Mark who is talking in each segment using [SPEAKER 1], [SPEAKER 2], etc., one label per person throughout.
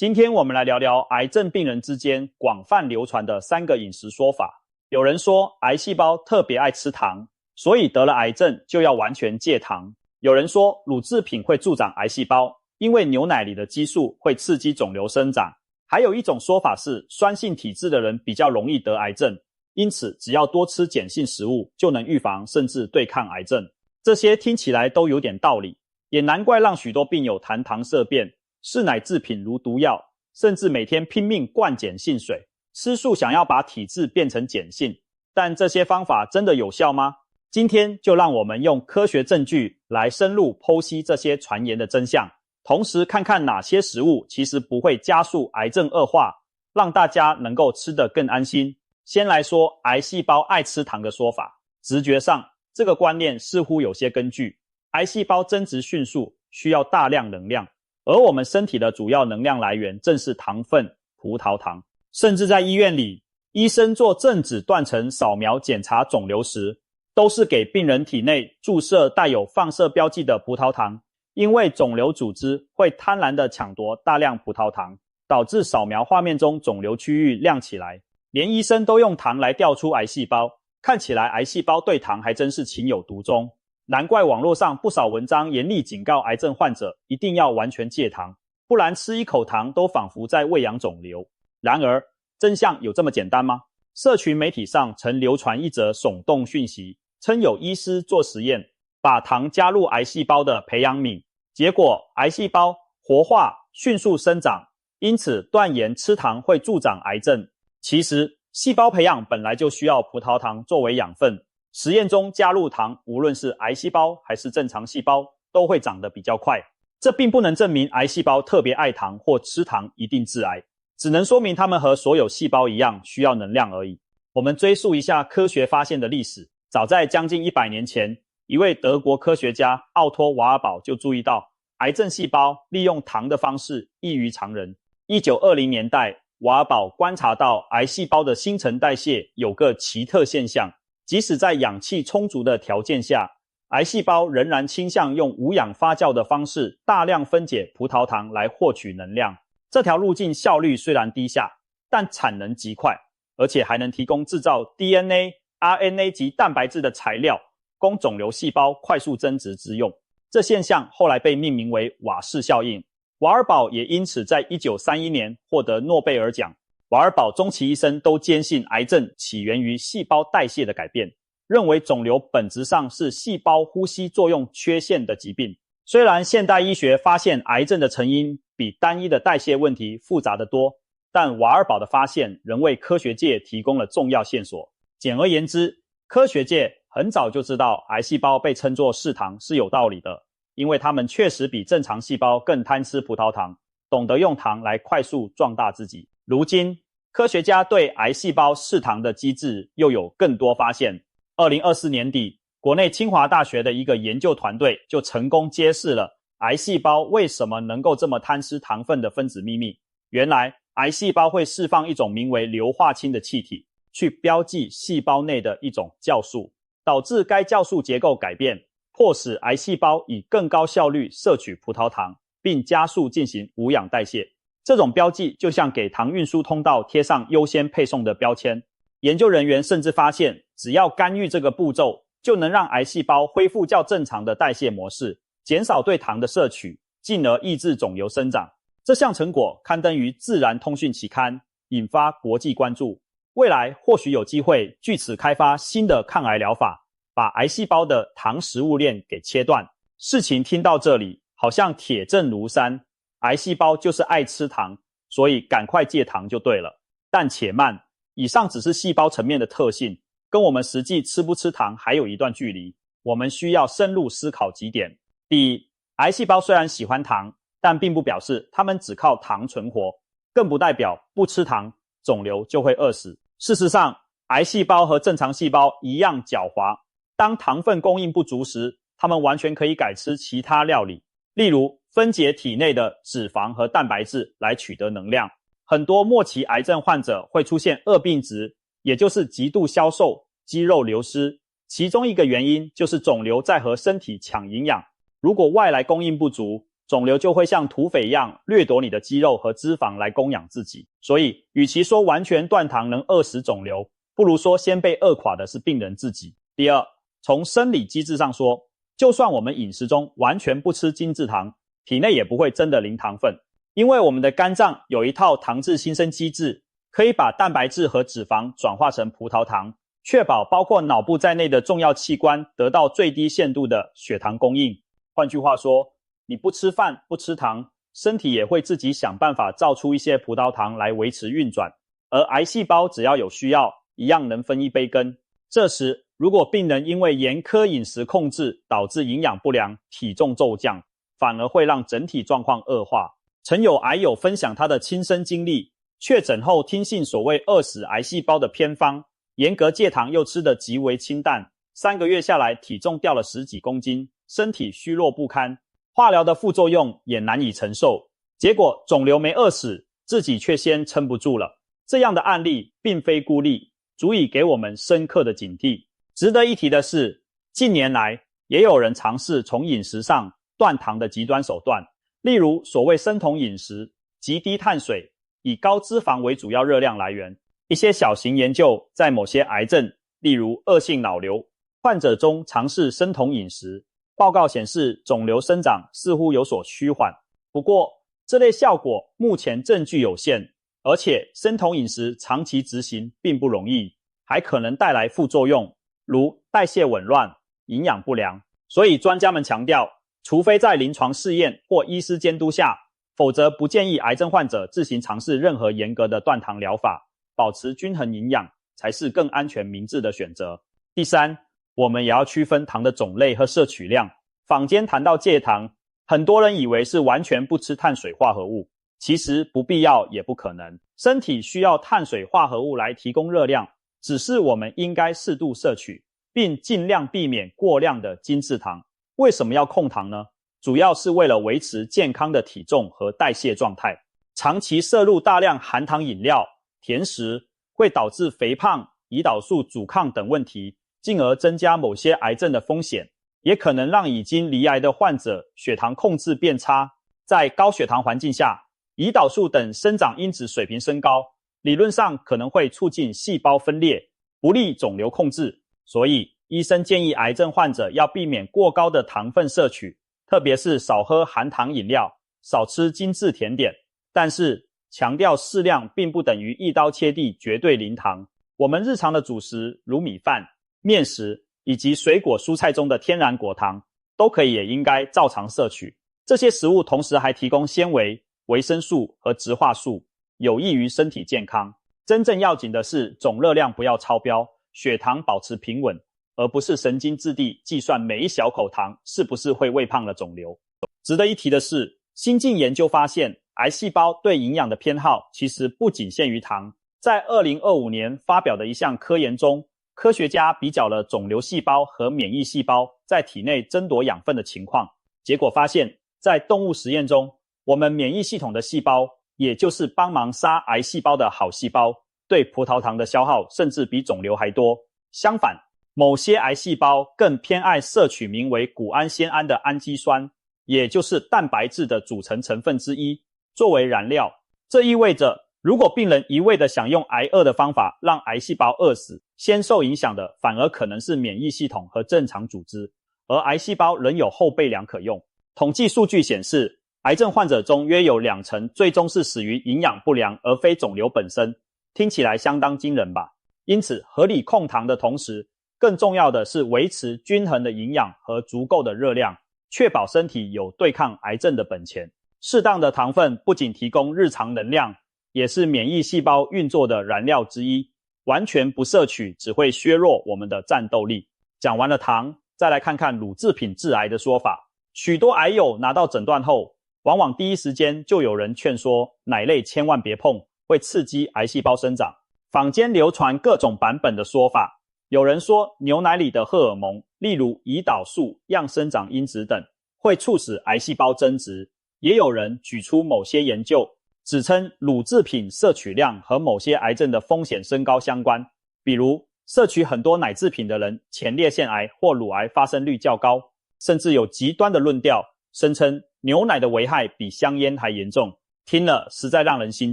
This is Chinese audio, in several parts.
[SPEAKER 1] 今天我们来聊聊癌症病人之间广泛流传的3个饮食说法。有人说癌细胞特别爱吃糖，所以得了癌症就要完全戒糖。有人说乳制品会助长癌细胞，因为牛奶里的激素会刺激肿瘤生长。还有一种说法是酸性体质的人比较容易得癌症，因此只要多吃碱性食物就能预防甚至对抗癌症。这些听起来都有点道理，也难怪让许多病友谈糖色变，视奶制品如毒药，甚至每天拼命灌碱性水，吃素想要把体质变成碱性。但这些方法真的有效吗？今天就让我们用科学证据来深入剖析这些传言的真相，同时看看哪些食物其实不会加速癌症恶化，让大家能够吃得更安心。先来说癌细胞爱吃糖的说法，直觉上这个观念似乎有些根据。癌细胞增殖迅速，需要大量能量，而我们身体的主要能量来源正是糖分、葡萄糖。甚至在医院里，医生做正子断层扫描检查肿瘤时，都是给病人体内注射带有放射标记的葡萄糖，因为肿瘤组织会贪婪地抢夺大量葡萄糖，导致扫描画面中肿瘤区域亮起来。连医生都用糖来调出癌细胞，看起来癌细胞对糖还真是情有独钟。难怪网络上不少文章严厉警告癌症患者一定要完全戒糖，不然吃一口糖都仿佛在喂养肿瘤。然而，真相有这么简单吗？社群媒体上曾流传一则耸动讯息，称有医师做实验，把糖加入癌细胞的培养皿，结果癌细胞活化迅速生长，因此断言吃糖会助长癌症。其实细胞培养本来就需要葡萄糖作为养分，实验中加入糖，无论是癌细胞还是正常细胞都会长得比较快。这并不能证明癌细胞特别爱糖或吃糖一定致癌，只能说明它们和所有细胞一样需要能量而已。我们追溯一下科学发现的历史，早在将近100年前，一位德国科学家奥托·瓦尔堡就注意到癌症细胞利用糖的方式异于常人。1920年代，瓦尔堡观察到癌细胞的新陈代谢有个奇特现象，即使在氧气充足的条件下，癌细胞仍然倾向用无氧发酵的方式大量分解葡萄糖来获取能量。这条路径效率虽然低下，但产能极快，而且还能提供制造 DNA、RNA 及蛋白质的材料，供肿瘤细胞快速增殖之用。这现象后来被命名为瓦氏效应。瓦尔堡也因此在1931年获得诺贝尔奖。瓦尔堡终其一生都坚信癌症起源于细胞代谢的改变，认为肿瘤本质上是细胞呼吸作用缺陷的疾病。虽然现代医学发现癌症的成因比单一的代谢问题复杂得多，但瓦尔堡的发现仍为科学界提供了重要线索。简而言之，科学界很早就知道癌细胞被称作嗜糖是有道理的，因为它们确实比正常细胞更贪吃葡萄糖，懂得用糖来快速壮大自己。如今，科学家对癌细胞嗜糖的机制又有更多发现。2024年底，国内清华大学的一个研究团队就成功揭示了癌细胞为什么能够这么贪吃糖分的分子秘密。原来，癌细胞会释放一种名为硫化氢的气体，去标记细胞内的一种酵素，导致该酵素结构改变，迫使癌细胞以更高效率摄取葡萄糖，并加速进行无氧代谢。这种标记就像给糖运输通道贴上优先配送的标签。研究人员甚至发现，只要干预这个步骤，就能让癌细胞恢复较正常的代谢模式，减少对糖的摄取，进而抑制肿瘤生长。这项成果刊登于《自然通讯》期刊，引发国际关注。未来或许有机会据此开发新的抗癌疗法，把癌细胞的糖食物链给切断。事情听到这里，好像铁证如山，癌细胞就是爱吃糖，所以赶快戒糖就对了。但且慢，以上只是细胞层面的特性，跟我们实际吃不吃糖还有一段距离。我们需要深入思考几点。第一，癌细胞虽然喜欢糖，但并不表示它们只靠糖存活，更不代表不吃糖，肿瘤就会饿死。事实上，癌细胞和正常细胞一样狡猾，当糖分供应不足时，它们完全可以改吃其他料理，例如分解体内的脂肪和蛋白质来取得能量。很多末期癌症患者会出现恶病质，也就是极度消瘦、肌肉流失，其中一个原因就是肿瘤在和身体抢营养。如果外来供应不足，肿瘤就会像土匪一样掠夺你的肌肉和脂肪来供养自己。所以，与其说完全断糖能饿死肿瘤，不如说先被饿垮的是病人自己。第二，从生理机制上说，就算我们饮食中完全不吃精制糖，体内也不会真的零糖分，因为我们的肝脏有一套糖质新生机制，可以把蛋白质和脂肪转化成葡萄糖，确保包括脑部在内的重要器官得到最低限度的血糖供应。换句话说，你不吃饭不吃糖，身体也会自己想办法造出一些葡萄糖来维持运转，而癌细胞只要有需要，一样能分一杯羹。这时，如果病人因为严苛饮食控制导致营养不良，体重骤降，反而会让整体状况恶化。曾有癌友分享他的亲身经历，确诊后听信所谓饿死癌细胞的偏方，严格戒糖又吃得极为清淡，3个月下来体重掉了10几公斤，身体虚弱不堪，化疗的副作用也难以承受，结果肿瘤没饿死，自己却先撑不住了。这样的案例并非孤立，足以给我们深刻的警惕。值得一提的是，近年来也有人尝试从饮食上断糖的极端手段，例如所谓生酮饮食，极低碳水，以高脂肪为主要热量来源。一些小型研究在某些癌症，例如恶性脑瘤患者中尝试生酮饮食，报告显示肿瘤生长似乎有所趋缓。不过，这类效果目前证据有限，而且生酮饮食长期执行并不容易，还可能带来副作用，如代谢紊乱、营养不良。所以专家们强调，除非在临床试验或医师监督下，否则不建议癌症患者自行尝试任何严格的断糖疗法，保持均衡营养才是更安全明智的选择。第三，我们也要区分糖的种类和摄取量。坊间谈到戒糖，很多人以为是完全不吃碳水化合物，其实不必要也不可能。身体需要碳水化合物来提供热量，只是我们应该适度摄取，并尽量避免过量的精制糖。为什么要控糖呢？主要是为了维持健康的体重和代谢状态。长期摄入大量含糖饮料、甜食，会导致肥胖、胰岛素阻抗等问题，进而增加某些癌症的风险，也可能让已经罹癌的患者血糖控制变差。在高血糖环境下，胰岛素等生长因子水平升高，理论上可能会促进细胞分裂，不利肿瘤控制。所以医生建议癌症患者要避免过高的糖分摄取，特别是少喝含糖饮料，少吃精致甜点。但是强调适量并不等于一刀切地绝对零糖。我们日常的主食如米饭、面食以及水果蔬菜中的天然果糖都可以也应该照常摄取。这些食物同时还提供纤维、维生素和植化素，有益于身体健康。真正要紧的是总热量不要超标，血糖保持平稳，而不是神经质地计算每一小口糖是不是会喂胖了肿瘤。值得一提的是，新近研究发现，癌细胞对营养的偏好其实不仅限于糖。在2025年发表的一项科研中，科学家比较了肿瘤细胞和免疫细胞在体内争夺养分的情况，结果发现，在动物实验中，我们免疫系统的细胞，也就是帮忙杀癌细胞的好细胞，对葡萄糖的消耗甚至比肿瘤还多。相反，某些癌细胞更偏爱摄取名为谷氨酰胺的氨基酸，也就是蛋白质的组成成分之一，作为燃料。这意味着，如果病人一味地想用挨饿的方法让癌细胞饿死，先受影响的反而可能是免疫系统和正常组织，而癌细胞仍有后备粮可用。统计数据显示，癌症患者中约有20%最终是死于营养不良，而非肿瘤本身。听起来相当惊人吧？因此，合理控糖的同时，更重要的是维持均衡的营养和足够的热量，确保身体有对抗癌症的本钱。适当的糖分不仅提供日常能量，也是免疫细胞运作的燃料之一。完全不摄取只会削弱我们的战斗力。讲完了糖，再来看看乳制品致癌的说法。许多癌友拿到诊断后，往往第一时间就有人劝说奶类千万别碰，会刺激癌细胞生长。坊间流传各种版本的说法，有人说牛奶里的荷尔蒙，例如胰岛素、样生长因子等，会促使癌细胞增殖。也有人举出某些研究，指称乳制品摄取量和某些癌症的风险升高相关，比如摄取很多奶制品的人前列腺癌或乳癌发生率较高，甚至有极端的论调声称牛奶的危害比香烟还严重，听了实在让人心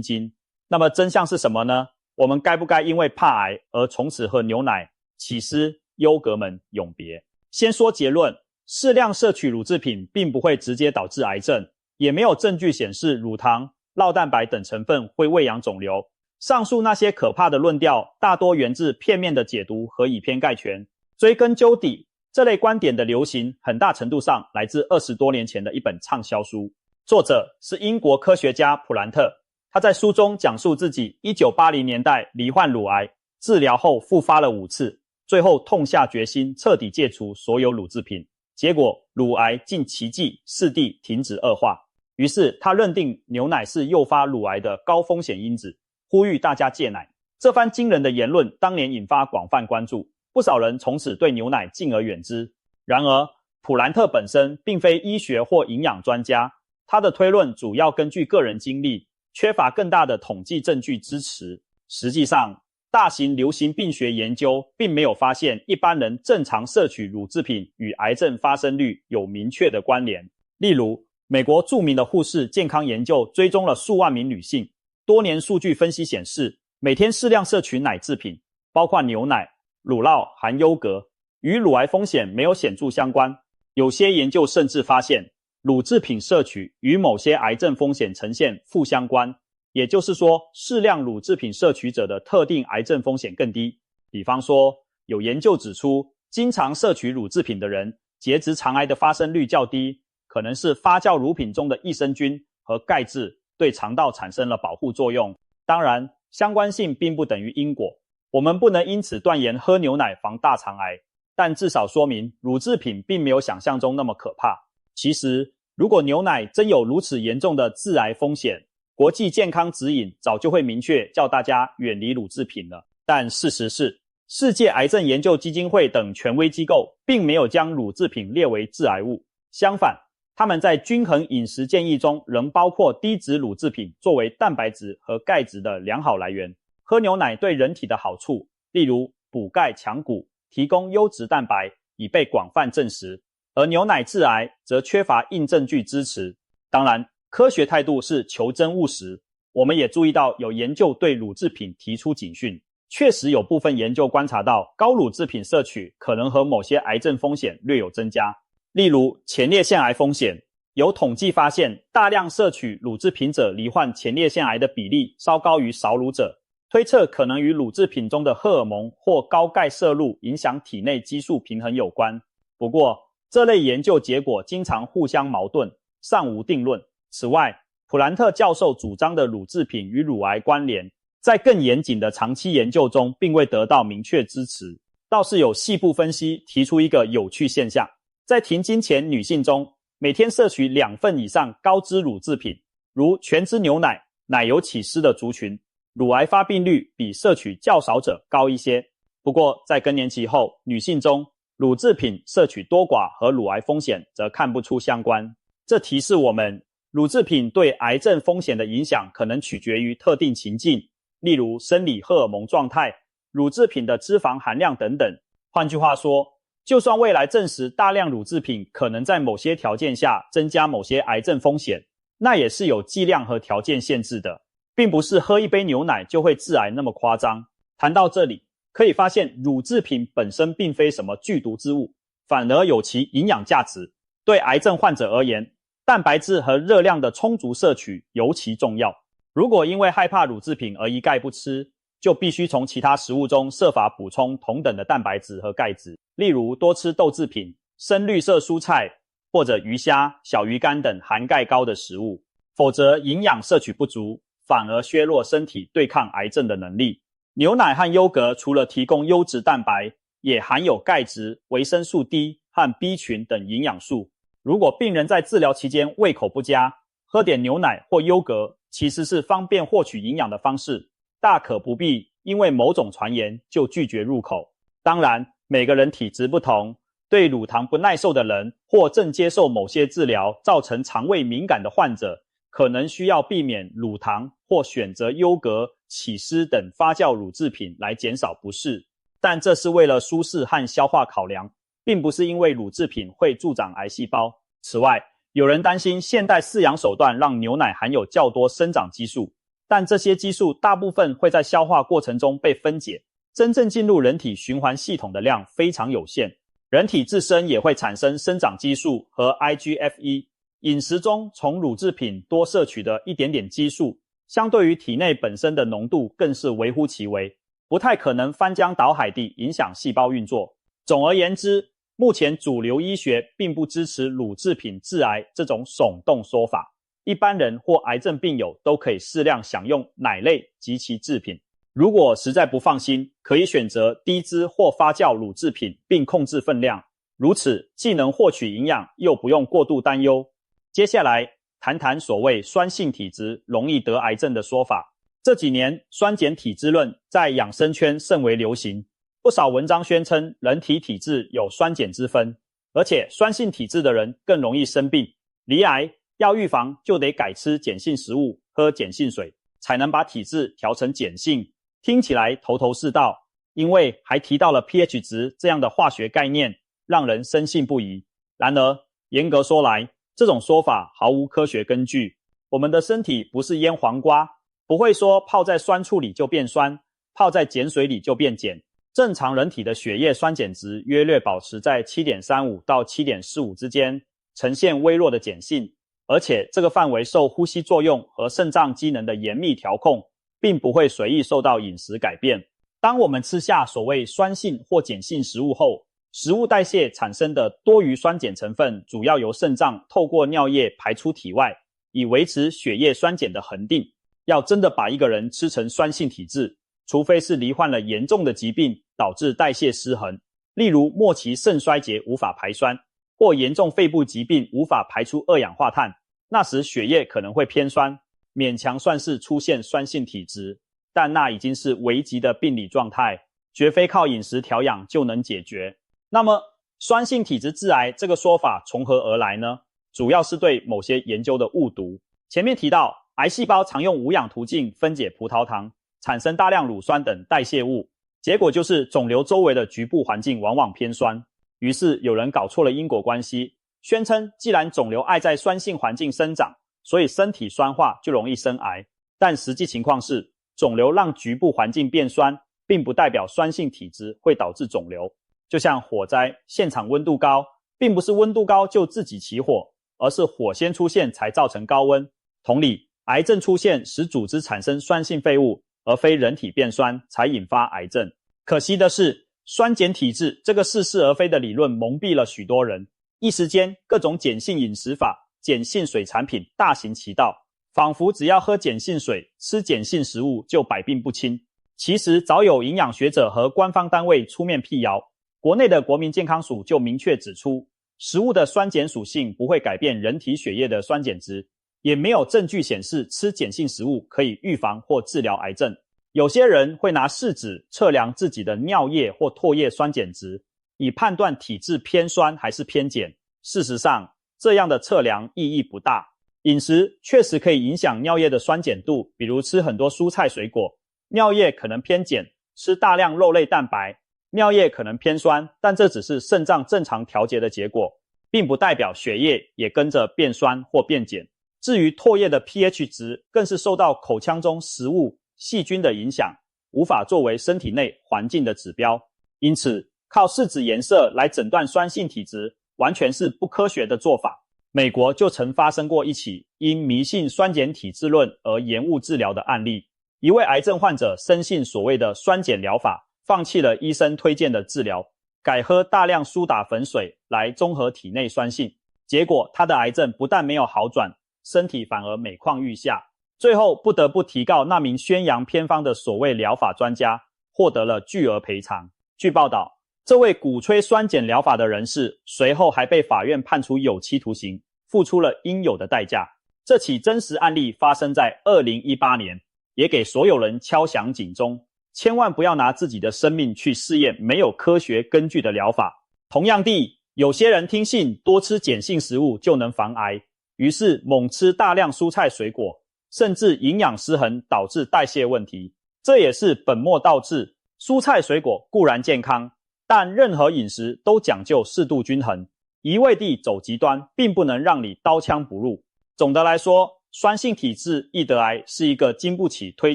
[SPEAKER 1] 惊。那么真相是什么呢？我们该不该因为怕癌而从此和牛奶、起司、优格们永别？先说结论，适量摄取乳制品并不会直接导致癌症，也没有证据显示乳糖、酪蛋白等成分会喂养肿瘤。上述那些可怕的论调大多源自片面的解读和以偏概全。追根究底，这类观点的流行很大程度上来自20多年前的一本畅销书，作者是英国科学家普兰特。他在书中讲述自己1980年代罹患乳癌，治疗后复发了5次，最后痛下决心彻底戒除所有乳制品，结果乳癌竟奇迹4地停止恶化。于是他认定牛奶是诱发乳癌的高风险因子，呼吁大家戒奶。这番惊人的言论当年引发广泛关注，不少人从此对牛奶敬而远之。然而普兰特本身并非医学或营养专家，他的推论主要根据个人经历，缺乏更大的统计证据支持。实际上，大型流行病学研究并没有发现一般人正常摄取乳制品与癌症发生率有明确的关联。例如，美国著名的护士健康研究追踪了数万名女性，多年数据分析显示，每天适量摄取奶制品，包括牛奶、乳酪含优格，与乳癌风险没有显著相关。有些研究甚至发现，乳制品摄取与某些癌症风险呈现负相关，也就是说，适量乳制品摄取者的特定癌症风险更低。比方说，有研究指出，经常摄取乳制品的人，结直肠癌的发生率较低，可能是发酵乳品中的益生菌和钙质对肠道产生了保护作用。当然，相关性并不等于因果，我们不能因此断言喝牛奶防大肠癌，但至少说明乳制品并没有想象中那么可怕。其实，如果牛奶真有如此严重的致癌风险，国际健康指引早就会明确叫大家远离乳制品了。但事实是，世界癌症研究基金会等权威机构并没有将乳制品列为致癌物，相反，他们在均衡饮食建议中仍包括低脂乳制品作为蛋白质和钙质的良好来源。喝牛奶对人体的好处，例如补钙强骨、提供优质蛋白，已被广泛证实，而牛奶致癌则缺乏硬证据支持。当然，科学态度是求真务实。我们也注意到有研究对乳制品提出警讯，确实有部分研究观察到高乳制品摄取可能和某些癌症风险略有增加。例如前列腺癌风险，有统计发现大量摄取乳制品者罹患前列腺癌的比例稍高于少乳者，推测可能与乳制品中的荷尔蒙或高钙摄入影响体内激素平衡有关。不过，这类研究结果经常互相矛盾，尚无定论。此外，普兰特教授主张的乳制品与乳癌关联，在更严谨的长期研究中并未得到明确支持。倒是有细部分析提出一个有趣现象，在停经前女性中，每天摄取2份以上高脂乳制品，如全脂牛奶、奶油起司的族群，乳癌发病率比摄取较少者高一些。不过，在更年期后，女性中乳制品摄取多寡和乳癌风险则看不出相关。这提示我们，乳制品对癌症风险的影响可能取决于特定情境，例如生理荷尔蒙状态、乳制品的脂肪含量等等。换句话说，就算未来证实大量乳制品可能在某些条件下增加某些癌症风险，那也是有剂量和条件限制的，并不是喝一杯牛奶就会致癌那么夸张。谈到这里，可以发现乳制品本身并非什么剧毒之物，反而有其营养价值。对癌症患者而言，蛋白质和热量的充足摄取尤其重要。如果因为害怕乳制品而一概不吃，就必须从其他食物中设法补充同等的蛋白质和钙质，例如多吃豆制品、深绿色蔬菜或者鱼虾、小鱼干等含钙高的食物，否则营养摄取不足，反而削弱身体对抗癌症的能力。牛奶和优格除了提供优质蛋白，也含有钙质、维生素 D 和 B 群等营养素。如果病人在治疗期间胃口不佳，喝点牛奶或优格其实是方便获取营养的方式，大可不必因为某种传言就拒绝入口。当然，每个人体质不同，对乳糖不耐受的人或正接受某些治疗造成肠胃敏感的患者，可能需要避免乳糖或选择优格、起司等发酵乳制品来减少不适。但这是为了舒适和消化考量，并不是因为乳制品会助长癌细胞。此外，有人担心现代饲养手段让牛奶含有较多生长激素，但这些激素大部分会在消化过程中被分解，真正进入人体循环系统的量非常有限。人体自身也会产生生长激素和 IGF-1， 饮食中从乳制品多摄取的一点点激素，相对于体内本身的浓度更是微乎其微，不太可能翻江倒海地影响细胞运作。总而言之，目前主流医学并不支持乳制品致癌这种耸动说法，一般人或癌症病友都可以适量享用奶类及其制品。如果实在不放心，可以选择低脂或发酵乳制品并控制分量，如此既能获取营养，又不用过度担忧。接下来谈谈所谓酸性体质容易得癌症的说法。这几年酸碱体质论在养生圈甚为流行，不少文章宣称人体体质有酸碱之分，而且酸性体质的人更容易生病。罹癌要预防就得改吃碱性食物，喝碱性水，才能把体质调成碱性。听起来头头是道，因为还提到了 pH 值这样的化学概念，让人深信不疑。然而严格说来，这种说法毫无科学根据。我们的身体不是腌黄瓜，不会说泡在酸醋里就变酸，泡在碱水里就变碱。正常人体的血液酸碱值约略保持在 7.35 到 7.45 之间，呈现微弱的碱性，而且这个范围受呼吸作用和肾脏机能的严密调控，并不会随意受到饮食改变。当我们吃下所谓酸性或碱性食物后，食物代谢产生的多余酸碱成分主要由肾脏透过尿液排出体外，以维持血液酸碱的恒定。要真的把一个人吃成酸性体质，除非是罹患了严重的疾病导致代谢失衡，例如末期肾衰竭无法排酸，或严重肺部疾病无法排出二氧化碳，那时血液可能会偏酸，勉强算是出现酸性体质，但那已经是危急的病理状态，绝非靠饮食调养就能解决。那么酸性体质致癌这个说法从何而来呢？主要是对某些研究的误读。前面提到，癌细胞常用无氧途径分解葡萄糖，产生大量乳酸等代谢物，结果就是肿瘤周围的局部环境往往偏酸。于是有人搞错了因果关系，宣称既然肿瘤爱在酸性环境生长，所以身体酸化就容易生癌。但实际情况是，肿瘤让局部环境变酸，并不代表酸性体质会导致肿瘤。就像火灾，现场温度高，并不是温度高就自己起火，而是火先出现才造成高温。同理，癌症出现使组织产生酸性废物，而非人体变酸才引发癌症。可惜的是，酸碱体质这个似是而非的理论蒙蔽了许多人，一时间各种碱性饮食法、碱性水产品大行其道，仿佛只要喝碱性水、吃碱性食物就百病不侵。其实早有营养学者和官方单位出面辟谣，国内的国民健康署就明确指出，食物的酸碱属性不会改变人体血液的酸碱值，也没有证据显示吃碱性食物可以预防或治疗癌症。有些人会拿试纸测量自己的尿液或唾液酸碱值，以判断体质偏酸还是偏碱。事实上，这样的测量意义不大。饮食确实可以影响尿液的酸碱度，比如吃很多蔬菜水果，尿液可能偏碱；吃大量肉类蛋白，尿液可能偏酸，但这只是肾脏正常调节的结果，并不代表血液也跟着变酸或变碱。至于唾液的 pH 值，更是受到口腔中食物、细菌的影响，无法作为身体内环境的指标。因此，靠试纸颜色来诊断酸性体质，完全是不科学的做法。美国就曾发生过一起因迷信酸碱体质论而延误治疗的案例。一位癌症患者深信所谓的酸碱疗法，放弃了医生推荐的治疗，改喝大量苏打粉水来中和体内酸性。结果他的癌症不但没有好转，身体反而每况愈下，最后不得不提告那名宣扬偏方的所谓疗法专家，获得了巨额赔偿。据报道，这位鼓吹酸碱疗法的人士随后还被法院判处有期徒刑，付出了应有的代价。这起真实案例发生在2018年，也给所有人敲响警钟，千万不要拿自己的生命去试验没有科学根据的疗法。同样地，有些人听信多吃碱性食物就能防癌，于是猛吃大量蔬菜水果，甚至营养失衡导致代谢问题。这也是本末倒置。蔬菜水果固然健康，但任何饮食都讲究适度均衡。一味地走极端，并不能让你刀枪不入。总的来说，酸性体质易得癌是一个经不起推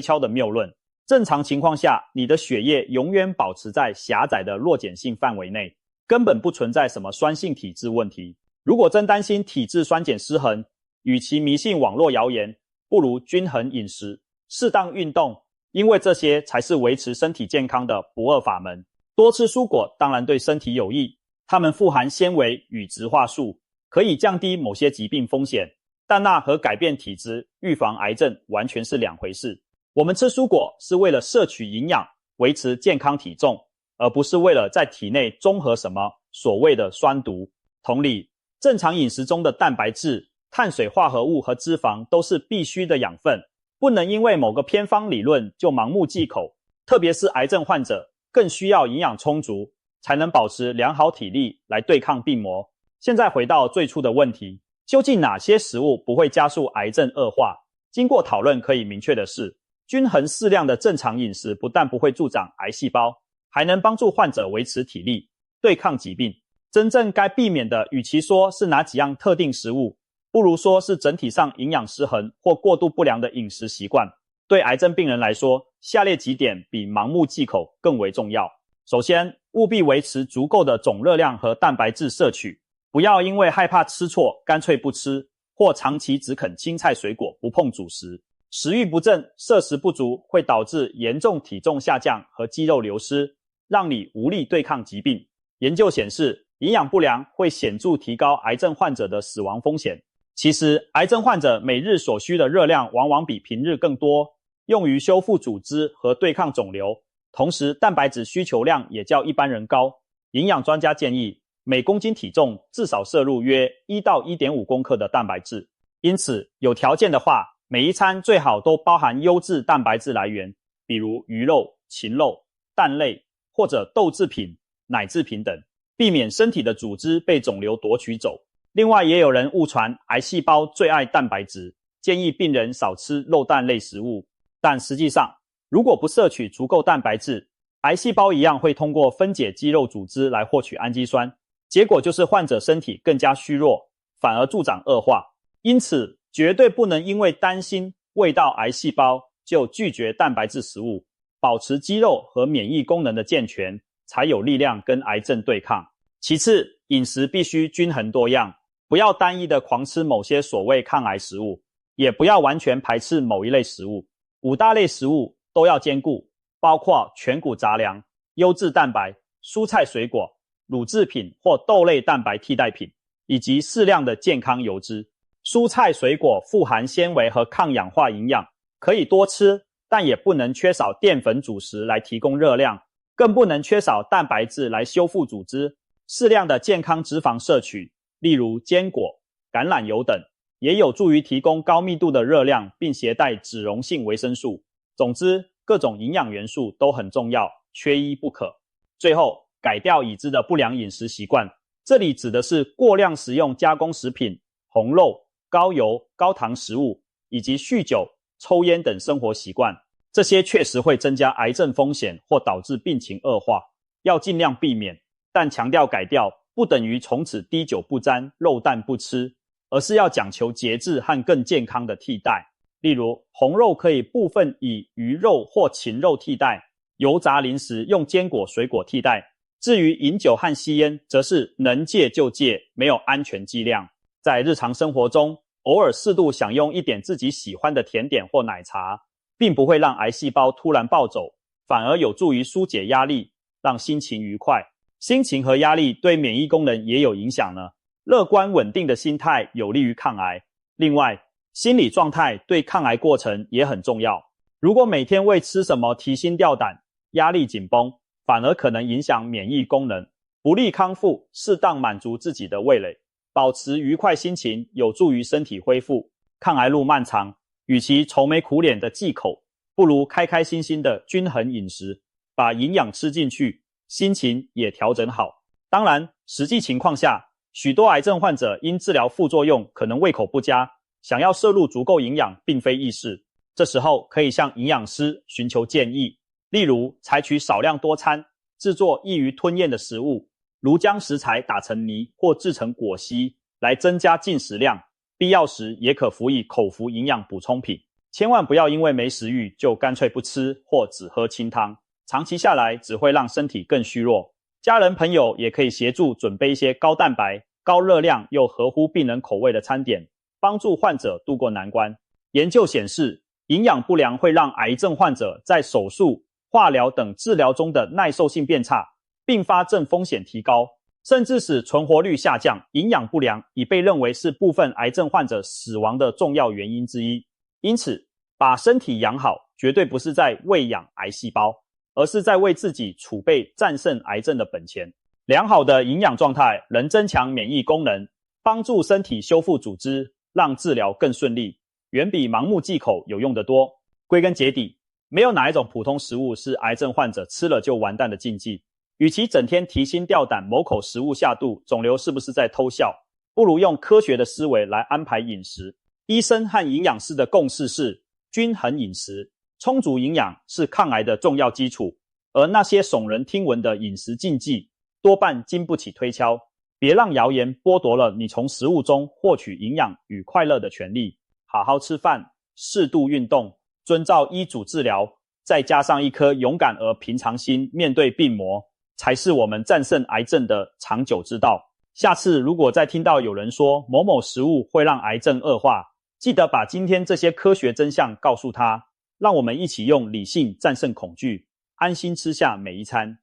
[SPEAKER 1] 敲的谬论。正常情况下，你的血液永远保持在狭窄的弱碱性范围内，根本不存在什么酸性体质问题。如果真担心体质酸碱失衡，与其迷信网络谣言，不如均衡饮食、适当运动，因为这些才是维持身体健康的不二法门。多吃蔬果当然对身体有益，它们富含纤维与植化素，可以降低某些疾病风险，但那和改变体质、预防癌症完全是两回事。我们吃蔬果是为了摄取营养，维持健康体重，而不是为了在体内中和什么所谓的酸毒。同理，正常饮食中的蛋白质、碳水化合物和脂肪都是必须的养分，不能因为某个偏方理论就盲目忌口，特别是癌症患者更需要营养充足，才能保持良好体力来对抗病魔。现在回到最初的问题，究竟哪些食物不会加速癌症恶化？经过讨论可以明确的是，均衡适量的正常饮食不但不会助长癌细胞，还能帮助患者维持体力，对抗疾病。真正该避免的，与其说是哪几样特定食物，不如说是整体上营养失衡或过度不良的饮食习惯。对癌症病人来说，下列几点比盲目忌口更为重要。首先，务必维持足够的总热量和蛋白质摄取，不要因为害怕吃错干脆不吃，或长期只啃青菜水果不碰主食。食欲不振、摄食不足会导致严重体重下降和肌肉流失，让你无力对抗疾病。研究显示，营养不良会显著提高癌症患者的死亡风险。其实，癌症患者每日所需的热量往往比平日更多，用于修复组织和对抗肿瘤，同时蛋白质需求量也较一般人高。营养专家建议，每公斤体重至少摄入约1到 1.5 公克的蛋白质。因此，有条件的话，每一餐最好都包含优质蛋白质来源，比如鱼肉、禽肉、蛋类或者豆制品、奶制品等，避免身体的组织被肿瘤夺取走。另外，也有人误传癌细胞最爱蛋白质，建议病人少吃肉蛋类食物。但实际上，如果不摄取足够蛋白质，癌细胞一样会通过分解肌肉组织来获取氨基酸，结果就是患者身体更加虚弱，反而助长恶化。因此，绝对不能因为担心喂到癌细胞就拒绝蛋白质食物，保持肌肉和免疫功能的健全，才有力量跟癌症对抗。其次，饮食必须均衡多样，不要单一的狂吃某些所谓抗癌食物，也不要完全排斥某一类食物。5大类食物都要兼顾，包括全谷杂粮、优质蛋白、蔬菜水果、乳制品或豆类蛋白替代品，以及适量的健康油脂。蔬菜水果富含纤维和抗氧化营养，可以多吃，但也不能缺少淀粉主食来提供热量，更不能缺少蛋白质来修复组织。适量的健康脂肪摄取，例如坚果、橄榄油等，也有助于提供高密度的热量，并携带脂溶性维生素。总之，各种营养元素都很重要，缺一不可。最后，改掉已知的不良饮食习惯，这里指的是过量食用加工食品、红肉、高油、高糖食物，以及酗酒、抽烟等生活习惯。这些确实会增加癌症风险或导致病情恶化，要尽量避免。但强调改掉不等于从此滴酒不沾、肉蛋不吃，而是要讲求节制和更健康的替代。例如，红肉可以部分以鱼肉或禽肉替代，油炸零食用坚果、水果替代。至于饮酒和吸烟，则是能戒就戒，没有安全剂量。在日常生活中，偶尔适度享用一点自己喜欢的甜点或奶茶，并不会让癌细胞突然暴走，反而有助于疏解压力，让心情愉快。心情和压力对免疫功能也有影响呢。乐观稳定的心态有利于抗癌。另外，心理状态对抗癌过程也很重要。如果每天为吃什么提心吊胆、压力紧绷，反而可能影响免疫功能，不利康复，适当满足自己的味蕾。保持愉快心情有助于身体恢复。抗癌路漫长，与其愁眉苦脸的忌口，不如开开心心的均衡饮食，把营养吃进去，心情也调整好。当然，实际情况下，许多癌症患者因治疗副作用可能胃口不佳，想要摄入足够营养并非易事。这时候可以向营养师寻求建议，例如采取少量多餐，制作易于吞咽的食物，如将食材打成泥或制成果稀来增加进食量，必要时也可辅以口服营养补充品。千万不要因为没食欲就干脆不吃或只喝清汤，长期下来只会让身体更虚弱。家人朋友也可以协助准备一些高蛋白、高热量又合乎病人口味的餐点，帮助患者度过难关。研究显示，营养不良会让癌症患者在手术、化疗等治疗中的耐受性变差，并发症风险提高，甚至使存活率下降。营养不良已被认为是部分癌症患者死亡的重要原因之一。因此，把身体养好，绝对不是在喂养癌细胞，而是在为自己储备战胜癌症的本钱。良好的营养状态能增强免疫功能，帮助身体修复组织，让治疗更顺利，远比盲目忌口有用得多。归根结底，没有哪一种普通食物是癌症患者吃了就完蛋的禁忌。与其整天提心吊胆某口食物下肚，肿瘤是不是在偷笑，不如用科学的思维来安排饮食。医生和营养师的共识是均衡饮食，充足营养是抗癌的重要基础，而那些耸人听闻的饮食禁忌多半经不起推敲。别让谣言剥夺了你从食物中获取营养与快乐的权利。好好吃饭，适度运动，遵照医嘱治疗，再加上一颗勇敢而平常心面对病魔，才是我们战胜癌症的长久之道。下次如果再听到有人说某某食物会让癌症恶化，记得把今天这些科学真相告诉他，让我们一起用理性战胜恐惧，安心吃下每一餐。